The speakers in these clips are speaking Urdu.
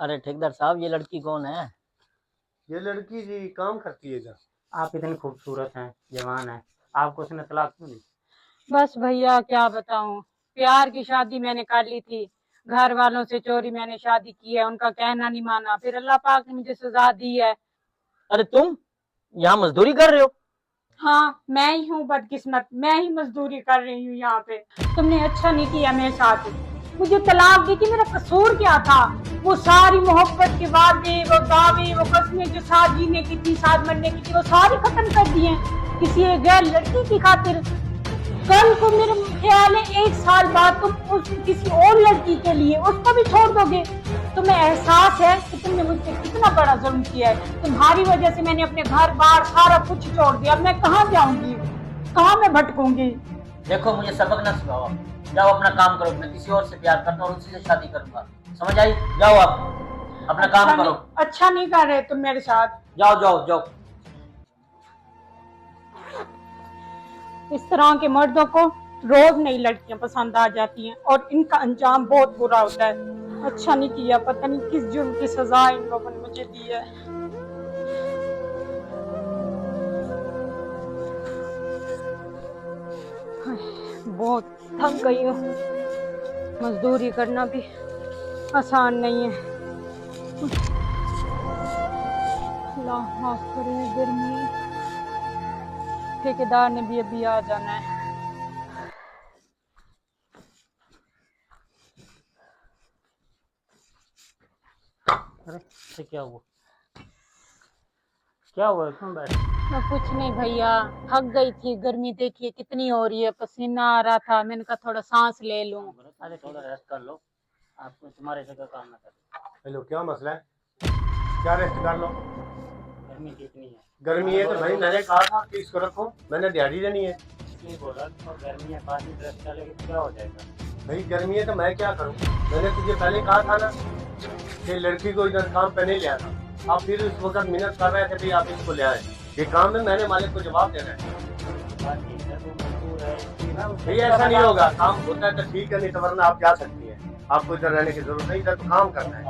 ارے ٹھیکیدار صاحب یہ لڑکی کون ہے؟ یہ لڑکی جی کام کرتی ہے جا. آپ اتنی خوبصورت ہیں، جوان ہیں، آپ کو اس نے طلاق کیوں دی؟ بس بھیا کیا بتاؤں، پیار کی شادی میں نے کر لی تھی، گھر والوں سے چوری میں نے شادی کی ہے، ان کا کہنا نہیں مانا، پھر اللہ پاک نے مجھے سزا دی ہے۔ ارے تم یہاں مزدوری کر رہے ہو؟ ہاں میں ہی ہوں بدقسمت، میں ہی مزدوری کر رہی ہوں یہاں پہ۔ تم نے اچھا نہیں کیا میرے ساتھ، مجھے طلاق دی تھی، میرا قصور کیا تھا؟ وہ ساری محبت کے وعدے، وہ دعوے، وہ قسمیں جو ساتھ جینے کی تھی، ساتھ مرنے کی تھی، وہ ساری ختم کر دی ہیں کسی ایک غیر لڑکی کی خاطر۔ کل کو میرے خیال ہے 1 سال بعد تم اس کسی اور لڑکی کے لیے اس کو بھی چھوڑ دو گے۔ تمہیں احساس ہے کہ تم نے مجھ پہ کتنا بڑا ظلم کیا ہے؟ تمہاری وجہ سے میں نے اپنے گھر بار سارا کچھ چھوڑ دیا، اب میں کہاں جاؤں گی، کہاں میں بھٹکوں گی؟ دیکھو مجھے سبق نہ سکھاؤ، جاؤ اپنا کام کرو، میں کسی اور سے پیار کرتا ہوں اور اسی سے شادی کروں گا، سمجھ آئی؟ جاؤ آپ اپنا کام کرو۔ اچھا نہیں کر رہے تم میرے ساتھ، جاؤ جاؤ جاؤ۔ اس طرح کے مردوں کو روز نئی لڑکیاں پسند آ جاتی ہیں اور ان کا انجام بہت برا ہوتا ہے۔ اچھا نہیں کیا، پتہ نہیں کس جرم کی سزا ان لوگوں نے مجھے دی ہے۔ بہت تھک گئی ہوں، مزدوری کرنا بھی آسان نہیں ہے۔ اللہ معاف کرے، گرمی، ٹھیکیدار نے بھی ابھی آ جانا ہے۔ ارے کیا ہوا؟ کیا ہوا؟ کیوں بیٹھے؟ کچھ نہیں بھیا، تھک گئی تھی، گرمی دیکھیے کتنی ہو رہی ہے، پسینہ آ رہا تھا، میں نے کہا تھوڑا سانس لے لوں۔ ارے تھوڑا ریسٹ کر لو، آپ کو تمہارے جگہ کام نہ کرے۔ ہیلو کیا مسئلہ ہے؟ کیا ریسٹ کر لو؟ گرمی کتنی ہے؟ گرمی ہے تو بھائی میں نے کہا تھا کہ اس کو رکھو، میں نے دیہڑی دینی ہے۔ اس لیے بولا کہ گرمی ہے، 5 منٹ ریسٹ کر لے گی تو کیا ہو جائے گا؟ بھائی گرمی ہے تو میں کیا کروں؟ میں نے تجھے پہلے کہا تھا نا کہ لڑکی کو ادھر کام پہ نہیں لے آنا، آپ پھر اس وقت محنت کر رہے تھے کہ آپ اس کو لے آئے۔ یہ کام ہے، میں نے مالک کو جواب دینا ہے۔ بھائی ایسا نہیں ہوگا، کام ہوتا ہے تو ٹھیک ہے، نہیں تو ورنہ آپ جا سکتی ہیں، آپ کو ادھر رہنے کی ضرورت نہیں ہے، تو کام کرنا ہے۔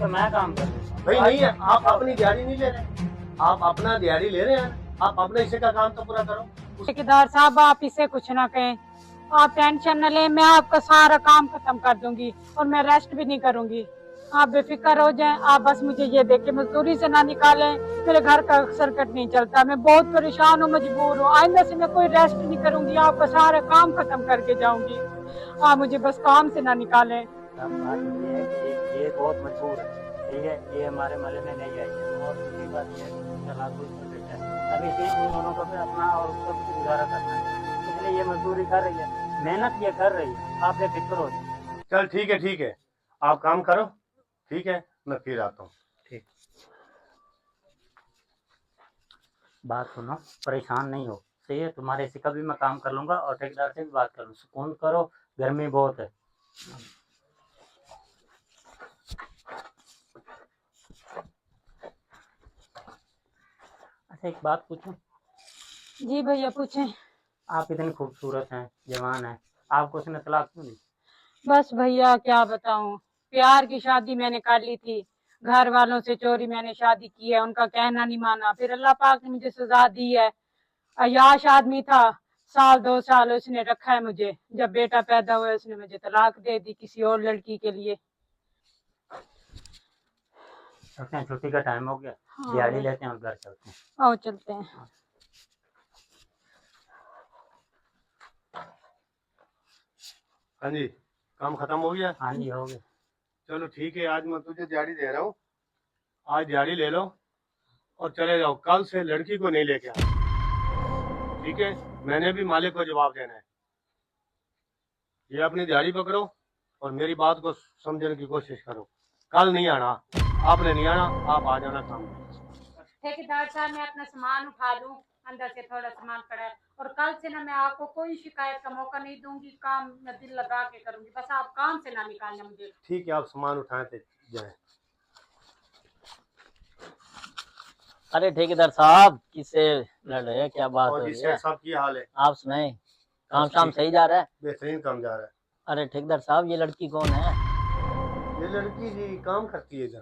میں کام کروں بھائی نہیں ہے، آپ اپنی دیہڑی نہیں لے رہے، آپ اپنا دیہڑی لے رہے ہیں، آپ اپنے حصے کا کام تو پورا کرو۔ ٹھیکیدار صاحب آپ اسے کچھ نہ کہیں، آپ ٹینشن نہ لیں، میں آپ کا سارا کام ختم کر دوں گی اور میں ریسٹ بھی نہیں کروں گی، آپ بے فکر ہو جائیں۔ آپ بس مجھے یہ دیکھ کے مزدوری سے نہ نکالیں، میرے گھر کا سرکٹ نہیں چلتا، میں بہت پریشان ہوں، مجبور ہوں، آئندہ سے میں کوئی ریسٹ نہیں کروں گی، آپ کا سارا کام ختم کر کے جاؤں گی، آپ مجھے بس کام سے نہ نکالیں۔ بات یہ ہے کہ یہ بہت مجبور ہے، ٹھیک ہے، یہ ہمارے محلے میں نہیں آئی ہے، اور دوسری بات یہ ہے کہ طلاق کوئی نہیں دیتا ہے، ابھی سے ان دونوں کو بھی اپنا اور اس کو بھی گزارا کرنا ہے، اس لیے یہ مزدوری کر رہی ہے، محنت یہ کر رہی ہے، آپ بے فکر ہو جائیں۔ چل ٹھیک ہے، ٹھیک ہے، آپ کام کرو، ٹھیک ہے، میں پھر آتا ہوں۔ ٹھیک، بات سنو، پریشان نہیں ہو، صحیح ہے، تمہارے سے کبھی میں کام کر لوں گا اور ٹھیکیدار سے بھی بات کروں، سکون کرو، گرمی بہت ہے۔ اچھا ایک بات پوچھوں؟ جی بھیا پوچھیں۔ آپ اتنی خوبصورت ہیں، جوان ہیں، آپ کو اس نے طلاق کیوں دی؟ بس بھیا کیا بتاؤں، پیار کی شادی میں نے کر لی تھی، گھر والوں سے چوری میں نے شادی کی ہے، ان کا کہنا نہیں مانا، پھر اللہ پاک نے مجھے سزا دی ہے۔ عیاش آدمی تھا، 1-2 سال اس نے رکھا ہے مجھے، جب بیٹا پیدا ہوا اس نے مجھے طلاق دے دی کسی اور لڑکی کے لیے۔ چھٹی کا ٹائم ہو گیا، دیہڑی لیتے ہیں اور گھر چلتے ہیں۔ آؤ چلتے ہیں۔ ہاں جی، کام ختم ہو گیا؟ ہاں جی ہو گیا۔ چلو ٹھیک ہے، آج میں تجھے دیہڑی دے رہا ہوں، آج دیہڑی لے لو اور چلے جاؤ، کل سے لڑکی کو نہیں لے کے آنا، ٹھیک ہے؟ میں نے بھی مالک کو جواب دینا ہے۔ یہ اپنی دیہڑی پکڑو اور میری بات کو سمجھنے کی کوشش کرو، کل نہیں آنا، آپ نے نہیں آنا، آپ آ جانا کام میں۔ ٹھیکیدار صاحب میں اپنا سامان اٹھا لوں، اندر سے تھوڑا سامان پڑا ہے، اور کل سے نہ میں آپ کو کوئی شکایت کا موقع نہیں دوں گی، کام میں دل لگا کے کروں گی، بس آپ کام سے نہ نکالنا مجھے۔ ٹھیک ہے، آپ سامان اٹھائیں تو جائیں۔ ارے ٹھیکیدار صاحب کس سے لڑ رہے ہیں؟ کیا بات ہو اور جی رہی ہے؟ صاحب کی حال ہے؟ آپ سنائیں، کام شام صحیح جا رہا ہے؟ بہترین کام جا رہا ہے۔ ارے ٹھیکیدار صاحب یہ لڑکی کون ہے؟ یہ یہ لڑکی جی کام کرتی ہے کیا؟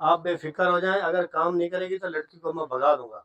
آپ بے فکر ہو جائیں, اگر کام نہیں کرے گی تو لڑکی کو میں بھگا دوں گا.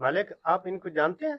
مالک آپ ان کو جانتے ہیں؟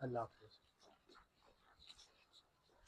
اللہ